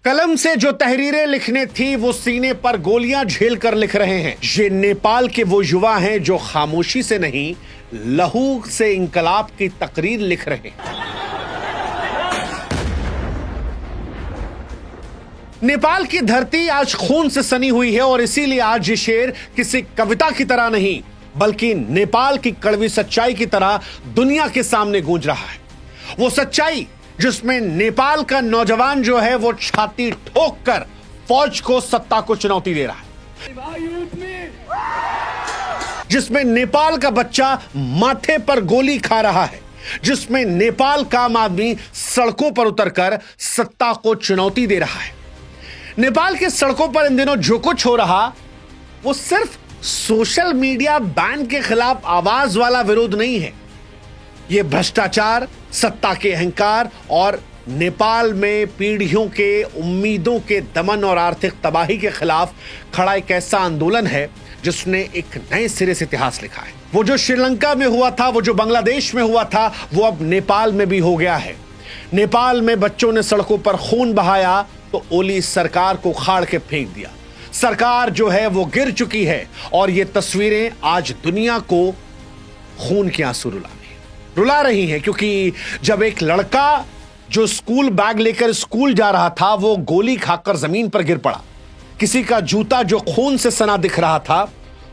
कलम से जो तहरीरें लिखने थी वो सीने पर गोलियां झेल कर लिख रहे हैं। ये नेपाल के वो युवा हैं जो खामोशी से नहीं लहू से इंकलाब की तकरीर लिख रहे हैं। नेपाल की धरती आज खून से सनी हुई है और इसीलिए आज ये शेर किसी कविता की तरह नहीं बल्कि नेपाल की कड़वी सच्चाई की तरह दुनिया के सामने गूंज रहा है। वो सच्चाई जिसमें नेपाल का नौजवान जो है वो छाती ठोक कर फौज को सत्ता को चुनौती दे रहा है, जिसमें नेपाल का बच्चा माथे पर गोली खा रहा है, जिसमें नेपाल का आम आदमी सड़कों पर उतरकर सत्ता को चुनौती दे रहा है। नेपाल के सड़कों पर इन दिनों जो कुछ हो रहा वो सिर्फ सोशल मीडिया बैन के खिलाफ आवाज वाला विरोध नहीं है। यह भ्रष्टाचार, सत्ता के अहंकार और नेपाल में पीढ़ियों के उम्मीदों के दमन और आर्थिक तबाही के खिलाफ खड़ा एक ऐसा आंदोलन है जिसने एक नए सिरे से इतिहास लिखा है। वो जो श्रीलंका में हुआ था, वो जो बांग्लादेश में हुआ था, वो अब नेपाल में भी हो गया है। नेपाल में बच्चों ने सड़कों पर खून बहाया तो ओली सरकार को उखाड़ के फेंक दिया। सरकार जो है वो गिर चुकी है और ये तस्वीरें आज दुनिया को खून के आंसू रुला रही हैं, क्योंकि जब एक लड़का जो स्कूल बैग लेकर स्कूल जा रहा था वो गोली खाकर जमीन पर गिर पड़ा, किसी का जूता जो खून से सना दिख रहा था,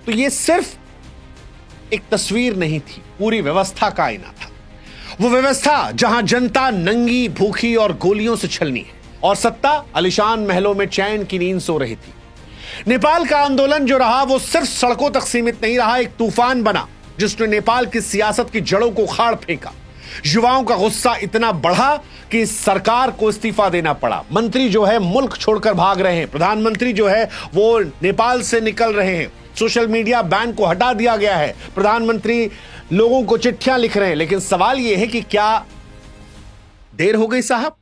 तो ये सिर्फ एक तस्वीर नहीं थी, पूरी व्यवस्था का आईना था। वो व्यवस्था जहां जनता नंगी, भूखी और गोलियों से छलनी है और सत्ता आलीशान महलों में चैन की नींद सो रही थी। नेपाल का आंदोलन जो रहा वो सिर्फ सड़कों तक सीमित नहीं रहा, एक तूफान बना जिसने नेपाल की सियासत की जड़ों को उखाड़ फेंका। युवाओं का गुस्सा इतना बढ़ा कि सरकार को इस्तीफा देना पड़ा। मंत्री जो है मुल्क छोड़कर भाग रहे हैं, प्रधानमंत्री जो है वो नेपाल से निकल रहे हैं, सोशल मीडिया बैन को हटा दिया गया है, प्रधानमंत्री लोगों को चिट्ठियां लिख रहे हैं। लेकिन सवाल यह है कि क्या देर हो गई साहब?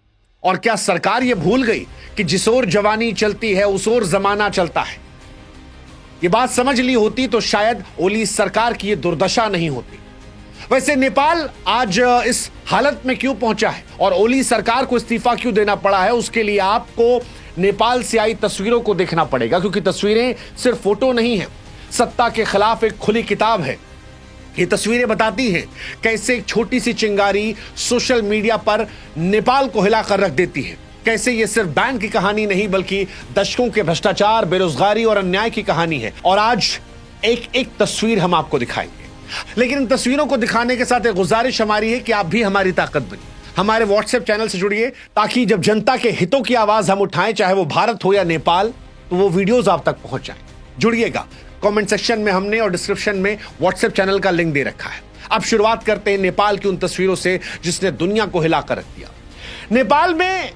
और क्या सरकार यह भूल गई कि जिस ओर जवानी चलती है उस ओर जमाना चलता है? ये बात समझ ली होती तो शायद ओली सरकार की ये दुर्दशा नहीं होती। वैसे नेपाल आज इस हालत में क्यों पहुंचा है और ओली सरकार को इस्तीफा क्यों देना पड़ा है, उसके लिए आपको नेपाल से आई तस्वीरों को देखना पड़ेगा, क्योंकि तस्वीरें सिर्फ फोटो नहीं है, सत्ता के खिलाफ एक खुली किताब है। ये तस्वीरें बताती हैं कैसे एक छोटी सी चिंगारी सोशल मीडिया पर नेपाल को हिलाकर रख देती है, कैसे ये सिर्फ बैन की कहानी नहीं बल्कि दशकों के भ्रष्टाचार, बेरोजगारी और अन्याय की कहानी है। और आज एक एक तस्वीर हम आपको दिखाएंगे, लेकिन इन तस्वीरों को दिखाने के साथ एक गुजारिश हमारी है कि आप भी हमारी ताकत बनिए, हमारे व्हाट्सएप चैनल से जुड़िए, ताकि जब जनता के हितों की आवाज हम उठाएं, चाहे वो भारत हो या नेपाल, तो वो वीडियोज आप तक पहुंच जाएं। जुड़िएगा, कमेंट सेक्शन में हमने और डिस्क्रिप्शन में व्हाट्सएप चैनल का लिंक दे रखा है। अब शुरुआत करते हैं नेपाल की उन तस्वीरों से जिसने दुनिया को हिलाकर रख दिया। नेपाल में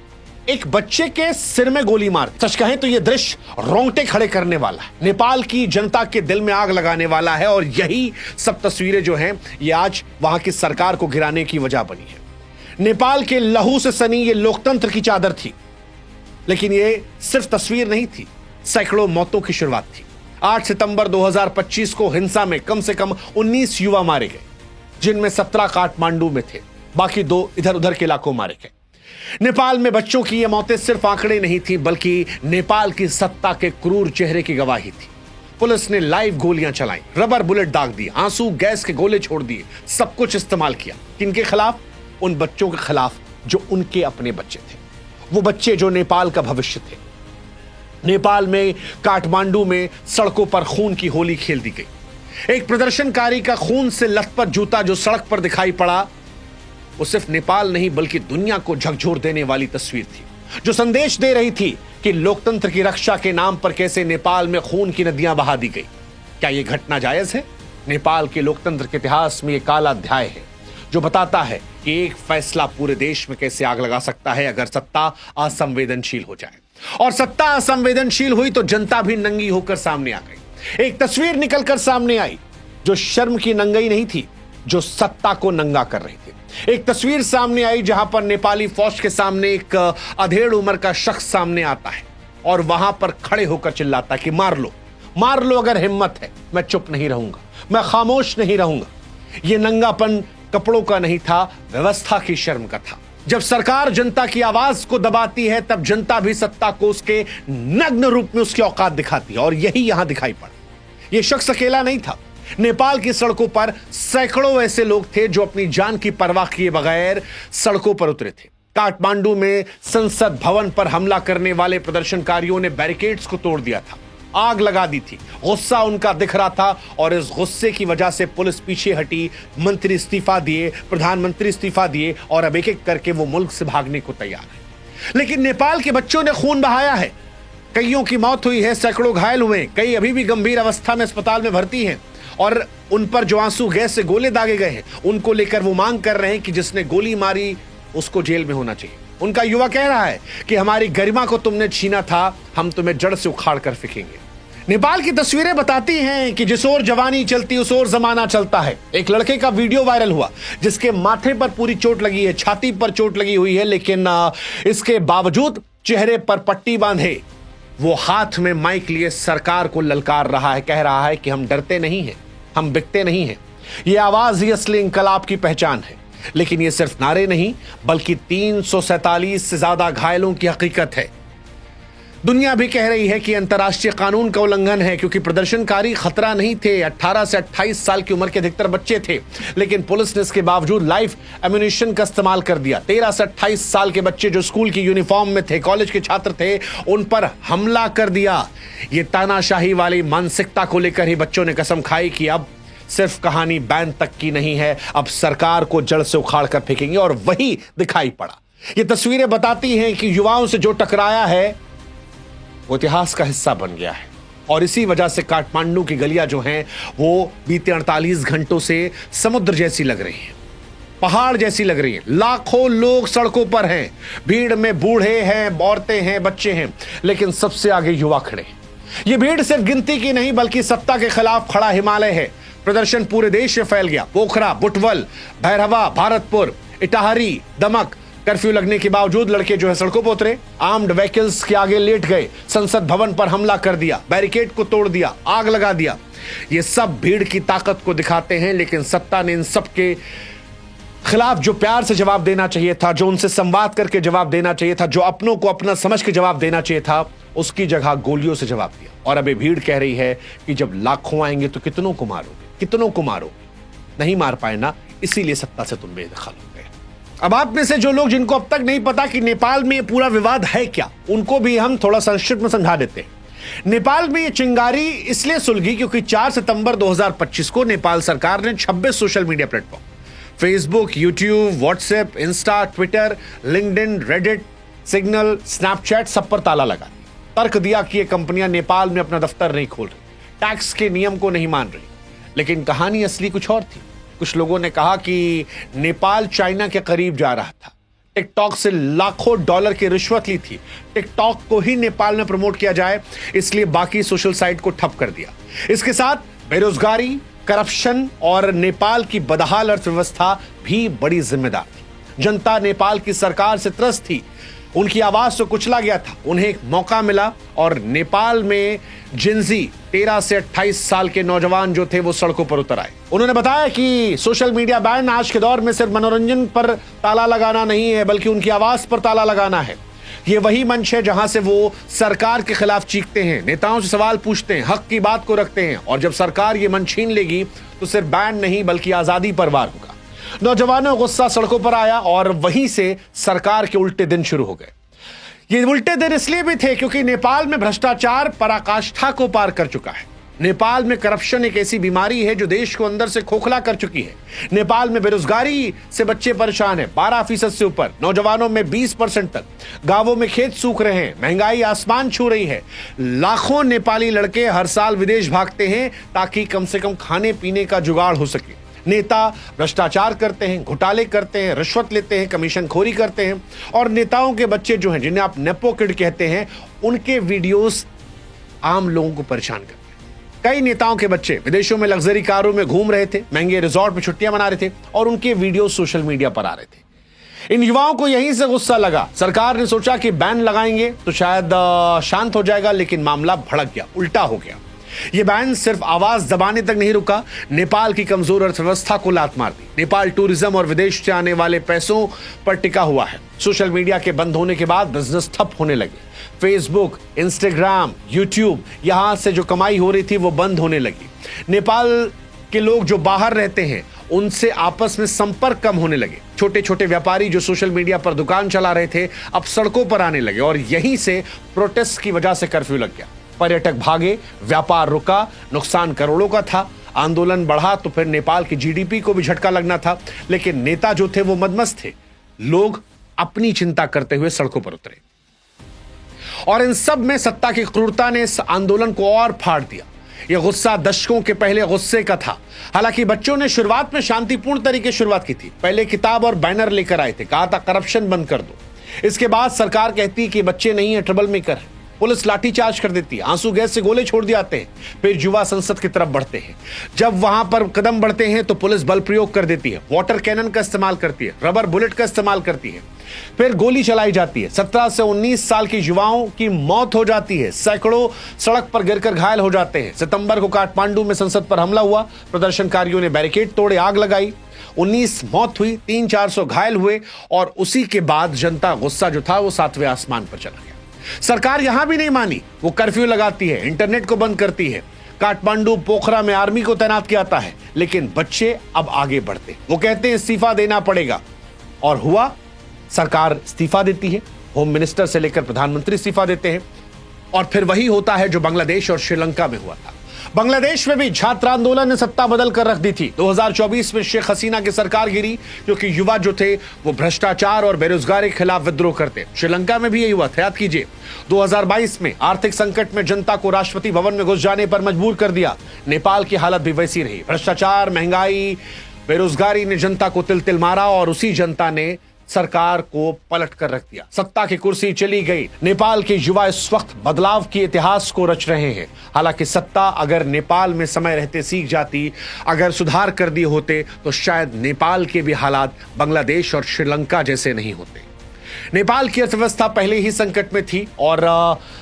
एक बच्चे के सिर में गोली मार, सच कहें तो यह दृश्य रोंगटे खड़े करने वाला है, नेपाल की जनता के दिल में आग लगाने वाला है। और यही सब तस्वीरें जो हैं ये आज वहां की सरकार को गिराने की वजह बनी है। नेपाल के लहू से सनी ये लोकतंत्र की चादर थी, लेकिन ये सिर्फ तस्वीर नहीं थी, सैकड़ों मौतों की शुरुआत थी। 8 सितंबर 2025 को हिंसा में कम से कम 19 युवा मारे गए, जिनमें 17 काठमांडू में थे, बाकी 2 इधर उधर के इलाकों मारे गए। नेपाल में बच्चों की ये मौतें सिर्फ आंकड़े नहीं थी बल्कि नेपाल की सत्ता के क्रूर चेहरे की गवाही थी। पुलिस ने लाइव गोलियां चलाई, रबर बुलेट दाग दिए, आंसू गैस के गोले छोड़ दिए, सब कुछ इस्तेमाल किया। किनके खिलाफ? उन बच्चों के खिलाफ जो उनके अपने बच्चे थे, वो बच्चे जो नेपाल का भविष्य थे। नेपाल में काठमांडू में सड़कों पर खून की होली खेल दी गई। एक प्रदर्शनकारी का खून से लथपथ जूता जो सड़क पर दिखाई पड़ा, वो सिर्फ नेपाल नहीं बल्कि दुनिया को झकझोर देने वाली तस्वीर थी, जो संदेश दे रही थी कि लोकतंत्र की रक्षा के नाम पर कैसे नेपाल में खून की नदियां बहा दी गई। क्या यह घटना जायज है? नेपाल के लोकतंत्र के इतिहास में यह काला अध्याय है जो बताता है कि एक फैसला पूरे देश में कैसे आग लगा सकता है अगर सत्ता असंवेदनशील हो जाए। और सत्ता असंवेदनशील हुई तो जनता भी नंगी होकर सामने आ गई। एक तस्वीर निकलकर सामने आई जो शर्म की नंगाई नहीं थी, जो सत्ता को नंगा कर रही थी। एक तस्वीर सामने आई जहां पर नेपाली फौज के सामने एक अधेड़ उम्र का शख्स सामने आता है और वहां पर खड़े होकर चिल्लाता है कि मार लो अगर हिम्मत है, मैं चुप नहीं रहूंगा, मैं खामोश नहीं रहूंगा। यह नंगापन कपड़ों का नहीं था, व्यवस्था की शर्म का था। जब सरकार जनता की आवाज को दबाती है तब जनता भी सत्ता को उसके नग्न रूप में उसकी औकात दिखाती है, और यही यहां दिखाई पड़ा। यह शख्स अकेला नहीं था। नेपाल की सड़कों पर सैकड़ों ऐसे लोग थे जो अपनी जान की परवाह किए बगैर सड़कों पर उतरे थे। काठमांडू में संसद भवन पर हमला करने वाले प्रदर्शनकारियों ने बैरिकेड्स को तोड़ दिया था, आग लगा दी थी। गुस्सा उनका दिख रहा था और इस गुस्से की वजह से पुलिस पीछे हटी, मंत्री इस्तीफा दिए, प्रधानमंत्री इस्तीफा दिए और अब एक एक करके वो मुल्क से भागने को तैयार है। लेकिन नेपाल के बच्चों ने खून बहाया है, कईयों की मौत हुई है, सैकड़ों घायल हुए, कई अभी भी गंभीर अवस्था में अस्पताल में भर्ती हैं और उन पर जो आंसू गैस से गोले दागे गए हैं उनको लेकर वो मांग कर रहे हैं कि जिसने गोली मारी उसको जेल में होना चाहिए। उनका युवा कह रहा है कि हमारी गरिमा को तुमने छीना था, हम तुम्हें जड़ से उखाड़ कर फेंकेंगे। नेपाल की तस्वीरें बताती हैं कि जिस ओर जवानी चलती उस ओर जमाना चलता है। एक लड़के का वीडियो वायरल हुआ जिसके माथे पर पूरी चोट लगी है, छाती पर चोट लगी हुई है, लेकिन इसके बावजूद चेहरे पर पट्टी बांधे वो हाथ में माइक लिए सरकार को ललकार रहा है, कह रहा है कि हम डरते नहीं हैं, हम बिकते नहीं हैं। ये आवाज ही असली इंकलाब की पहचान है। लेकिन ये सिर्फ नारे नहीं बल्कि 347 से ज्यादा घायलों की हकीकत है। दुनिया भी कह रही है कि अंतर्राष्ट्रीय कानून का उल्लंघन है, क्योंकि प्रदर्शनकारी खतरा नहीं थे। 18 से 28 साल की उम्र के अधिकतर बच्चे थे, लेकिन पुलिस ने इसके बावजूद लाइव एम्यूनिशन का इस्तेमाल कर दिया। 13 से 28 साल के बच्चे जो स्कूल की यूनिफॉर्म में थे, कॉलेज के छात्र थे, उन पर हमला कर दिया। ये तानाशाही वाली मानसिकता को लेकर ही बच्चों ने कसम खाई कि अब सिर्फ कहानी बैन तक की नहीं है, अब सरकार को जड़ से उखाड़ कर फेंकेंगे, और वही दिखाई पड़ा। ये तस्वीरें बताती हैं कि युवाओं से जो टकराया है वो इतिहास का हिस्सा बन गया है, और इसी वजह से काठमांडू की गलियां जो हैं वो बीते 48 घंटों से समुद्र जैसी लग रही हैं, पहाड़ जैसी लग रही हैं। लाखों लोग सड़कों पर हैं, भीड़ में बूढ़े हैं, औरतें हैं, बच्चे हैं, लेकिन सबसे आगे युवा खड़े हैं। ये भीड़ सिर्फ गिनती की नहीं बल्कि सत्ता के खिलाफ खड़ा हिमालय है। प्रदर्शन पूरे देश में फैल गया। पोखरा, बुटवल, भैरहवा, भारतपुर, इटाहरी, दमक, कर्फ्यू लगने के बावजूद लड़के जो है सड़कों पर उतरे, आर्म्ड व्हीकल्स के आगे लेट गए, संसद भवन पर हमला कर दिया, बैरिकेड को तोड़ दिया, आग लगा दिया। ये सब भीड़ की ताकत को दिखाते हैं, लेकिन सत्ता ने इन सब के खिलाफ जो प्यार से जवाब देना चाहिए था, जो उनसे संवाद करके जवाब देना चाहिए था, जो अपनों को अपना समझ के जवाब देना चाहिए था, उसकी जगह गोलियों से जवाब दिया। और अभी भीड़ कह रही है कि जब लाखों आएंगे तो कितनों को मारोगे, कितनों को मारोगे। नहीं मार पाए ना, इसीलिए सत्ता से तुम बेदखल हो गए। अब आप में से जो लोग जिनको अब तक नहीं पता कि नेपाल में ये पूरा विवाद है क्या, उनको भी हम थोड़ा संक्षिप्त में समझा देते हैं। नेपाल में ये चिंगारी इसलिए सुलगी क्योंकि 4 सितंबर 2025 को नेपाल सरकार ने 26 social media platform, Facebook, YouTube, WhatsApp, Insta, Twitter, LinkedIn, Reddit, signal, Snapchat, सब पर ताला लगा दिया। तर्क दिया कि ये कंपनियां नेपाल में अपना दफ्तर नहीं खोल रही, टैक्स के नियम को नहीं मान रही। लेकिन कहानी असली कुछ और थी। कुछ लोगों ने कहा कि नेपाल चाइना के करीब जा रहा था, टिकटॉक से लाखों डॉलर की रिश्वत ली थी, टिकटॉक को ही नेपाल में प्रमोट किया जाए इसलिए बाकी सोशल साइट को ठप कर दिया। इसके साथ बेरोजगारी, करप्शन और नेपाल की बदहाल अर्थव्यवस्था भी बड़ी जिम्मेदार थी। जनता नेपाल की सरकार से त्रस्त थी, उनकी आवाज से कुचला गया था। उन्हें एक मौका मिला और नेपाल में जिंजी 13 से 28 साल के नौजवान जो थे वो सड़कों पर उतर आए। उन्होंने बताया कि सोशल मीडिया बैन आज के दौर में सिर्फ मनोरंजन पर ताला लगाना नहीं है बल्कि उनकी आवाज पर ताला लगाना है। ये वही मंच है जहां से वो सरकार के खिलाफ चीखते हैं, नेताओं से सवाल पूछते हैं, हक की बात को रखते हैं, और जब सरकार ये मंच छीन लेगी तो सिर्फ बैन नहीं बल्कि आजादी पर वार होगा। नौजवानों का गुस्सा सड़कों पर आया और वहीं से सरकार के उल्टे दिन शुरू हो गए। ये उल्टे दिन इसलिए भी थे क्योंकि नेपाल में भ्रष्टाचार पराकाष्ठा को पार कर चुका है। नेपाल में करप्शन एक ऐसी बीमारी है जो देश को अंदर से खोखला कर चुकी है। नेपाल में बेरोजगारी से बच्चे परेशान हैं, 12% से ऊपर, नौजवानों में 20% तक, गांवों में खेत सूख रहे हैं, महंगाई आसमान छू रही है। लाखों नेपाली लड़के हर साल विदेश भागते हैं ताकि कम से कम खाने पीने का जुगाड़ हो सके। नेता भ्रष्टाचार करते हैं, घोटाले करते हैं, रिश्वत लेते हैं, कमीशनखोरी करते हैं, और नेताओं के बच्चे जो हैं जिन्हें आप नेपो किड कहते हैं, उनके वीडियोस आम लोगों को परेशान करते हैं। कई नेताओं के बच्चे विदेशों में लग्जरी कारों में घूम रहे थे, महंगे रिजॉर्ट में छुट्टियां मना रहे थे और उनके वीडियो सोशल मीडिया पर आ रहे थे। इन युवाओं को यहीं से गुस्सा लगा। सरकार ने सोचा कि बैन लगाएंगे तो शायद शांत हो जाएगा, लेकिन मामला भड़क गया, उल्टा हो गया। यह बैन सिर्फ आवाज दबाने तक नहीं रुका, नेपाल की कमजोर अर्थव्यवस्था को लात मार दी। नेपाल टूरिज्म और विदेश से आने वाले पैसों पर टिका हुआ है। सोशल मीडिया के बंद होने के बाद बिजनेस ठप होने लगे। फेसबुक, इंस्टाग्राम, यूट्यूब, यहां से जो कमाई हो रही थी वो बंद होने लगी। नेपाल के लोग जो बाहर रहते हैं उनसे आपस में संपर्क कम होने लगे। छोटे छोटे व्यापारी जो सोशल मीडिया पर दुकान चला रहे थे अब सड़कों पर आने लगे और यहीं से प्रोटेस्ट की वजह से कर्फ्यू लग गया। पर्यटक भागे, व्यापार रुका, नुकसान करोड़ों का था। आंदोलन बढ़ा तो फिर नेपाल की जीडीपी को भी झटका लगना था, लेकिन नेता जो थे वो मदमस्त थे। लोग अपनी चिंता करते हुए सड़कों पर उतरे और इन सब में सत्ता की क्रूरता ने इस आंदोलन को और फाड़ दिया। यह गुस्सा दशकों के पहले गुस्से का था। हालांकि बच्चों ने शुरुआत में शांतिपूर्ण तरीके से शुरुआत की थी। पहले किताब और बैनर लेकर आए थे, कहा था करप्शन बंद कर दो। इसके बाद सरकार कहती कि बच्चे नहीं है, ट्रबल मेकर है। पुलिस लाठीचार्ज कर देती है, आंसू गैस से गोले छोड़ दिए जाते हैं। फिर युवा संसद की तरफ बढ़ते हैं। जब वहां पर कदम बढ़ते हैं तो पुलिस बल प्रयोग कर देती है, वाटर कैनन का इस्तेमाल करती है, रबर बुलेट का इस्तेमाल करती है, फिर गोली चलाई जाती है। 17 से 19 साल के युवाओं की मौत हो जाती है, सैकड़ों सड़क पर गिरकर घायल हो जाते हैं। सितंबर को काठमांडू में संसद पर हमला हुआ, प्रदर्शनकारियों ने बैरिकेड तोड़े, आग लगाई, 19 मौत हुई, 300-400 घायल हुए और उसी के बाद जनता गुस्सा जो था वो 7वें आसमान पर चला गया। सरकार यहां भी नहीं मानी, वो कर्फ्यू लगाती है, इंटरनेट को बंद करती है। काठमांडू, पोखरा में आर्मी को तैनात किया जाता है, लेकिन बच्चे अब आगे बढ़ते। वो कहते हैं इस्तीफा देना पड़ेगा और हुआ, सरकार इस्तीफा देती है। होम मिनिस्टर से लेकर प्रधानमंत्री इस्तीफा देते हैं और फिर वही होता है जो बांग्लादेश और श्रीलंका में हुआ था। बांग्लादेश में भी छात्र आंदोलन ने सत्ता बदल कर रख दी थी। 2024 में शेख हसीना की सरकार गिरी क्योंकि युवा जो थे वो भ्रष्टाचार और बेरोजगारी के खिलाफ विद्रोह करते। श्रीलंका में भी यही हुआ था, याद कीजिए। 2022 में आर्थिक संकट में जनता को राष्ट्रपति भवन में घुस जाने पर मजबूर कर दिया। नेपाल की हालत भी वैसी रही। भ्रष्टाचार, महंगाई, बेरोजगारी ने जनता को तिल तिल मारा और उसी जनता ने सरकार को पलट कर रख दिया। सत्ता की कुर्सी चली गई। नेपाल के युवा इस वक्त बदलाव के इतिहास को रच रहे हैं। हालांकि सत्ता अगर नेपाल में समय रहते सीख जाती, अगर सुधार कर दिए होते तो शायद नेपाल के भी हालात बांग्लादेश और श्रीलंका जैसे नहीं होते। नेपाल की अर्थव्यवस्था पहले ही संकट में थी और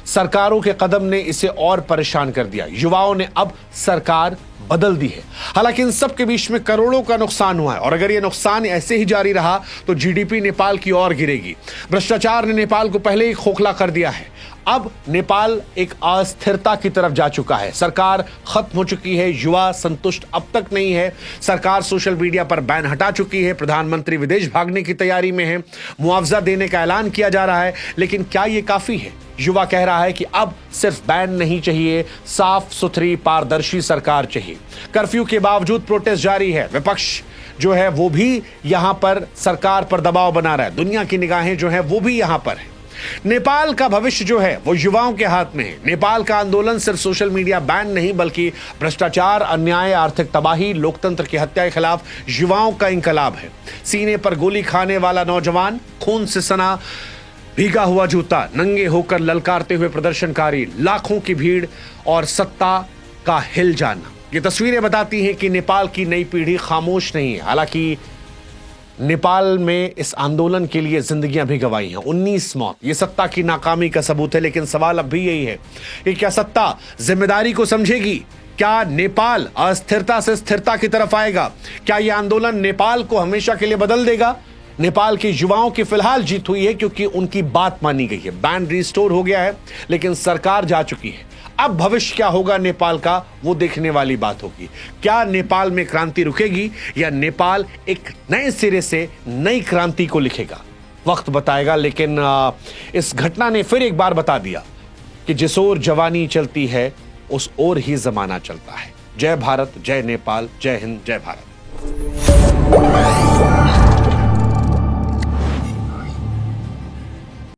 सरकारों के कदम ने इसे और परेशान कर दिया। युवाओं ने अब सरकार बदल दी है। हालांकि इन सब के बीच में करोड़ों का नुकसान हुआ है और अगर यह नुकसान ऐसे ही जारी रहा तो जीडीपी नेपाल की ओर गिरेगी। भ्रष्टाचार ने नेपाल को पहले ही खोखला कर दिया है। अब नेपाल एक अस्थिरता की तरफ जा चुका है। सरकार खत्म हो चुकी है, युवा संतुष्ट अब तक नहीं है। सरकार सोशल मीडिया पर बैन हटा चुकी है। प्रधानमंत्री विदेश भागने की तैयारी में है। मुआवजा देने का ऐलान किया जा रहा है, लेकिन क्या यह काफी है? युवा कह रहा है कि अब सिर्फ बैन नहीं चाहिए, साफ सुथरी पारदर्शी सरकार चाहिए। कर्फ्यू के बावजूद प्रोटेस्ट जारी है। विपक्ष जो है वो भी यहां पर सरकार पर दबाव बना रहा है। दुनिया की निगाहें जो है वो भी यहां पर है। नेपाल का भविष्य जो है वो युवाओं के हाथ में है। नेपाल का आंदोलन सिर्फ सोशल मीडिया बैन नहीं बल्कि भ्रष्टाचार, अन्याय, आर्थिक तबाही, लोकतंत्र की हत्या के खिलाफ युवाओं का इंकलाब है। सीने पर गोली खाने वाला नौजवान, खून से सना भीगा हुआ जूता, नंगे होकर ललकारते हुए प्रदर्शनकारी, लाखों की भीड़ और सत्ता का हिल जाना। ये तस्वीरें बताती हैं कि नेपाल की नई पीढ़ी खामोश नहीं है। हालांकि नेपाल में इस आंदोलन के लिए जिंदगियां भी गंवाई हैं। 19 मौत, ये सत्ता की नाकामी का सबूत है। लेकिन सवाल अब भी यही है कि क्या सत्ता जिम्मेदारी को समझेगी? क्या नेपाल अस्थिरता से स्थिरता की तरफ आएगा? क्या यह आंदोलन नेपाल को हमेशा के लिए बदल देगा? नेपाल के युवाओं की फिलहाल जीत हुई है क्योंकि उनकी बात मानी गई है। बैन रिस्टोर हो गया है, लेकिन सरकार जा चुकी है। अब भविष्य क्या होगा नेपाल का, वो देखने वाली बात होगी। क्या नेपाल में क्रांति रुकेगी या नेपाल एक नए सिरे से नई क्रांति को लिखेगा? वक्त बताएगा। लेकिन इस घटना ने फिर एक बार बता दिया कि जिस ओर जवानी चलती है उस ओर ही जमाना चलता है। जय भारत, जय नेपाल, जय हिंद, जय भारत।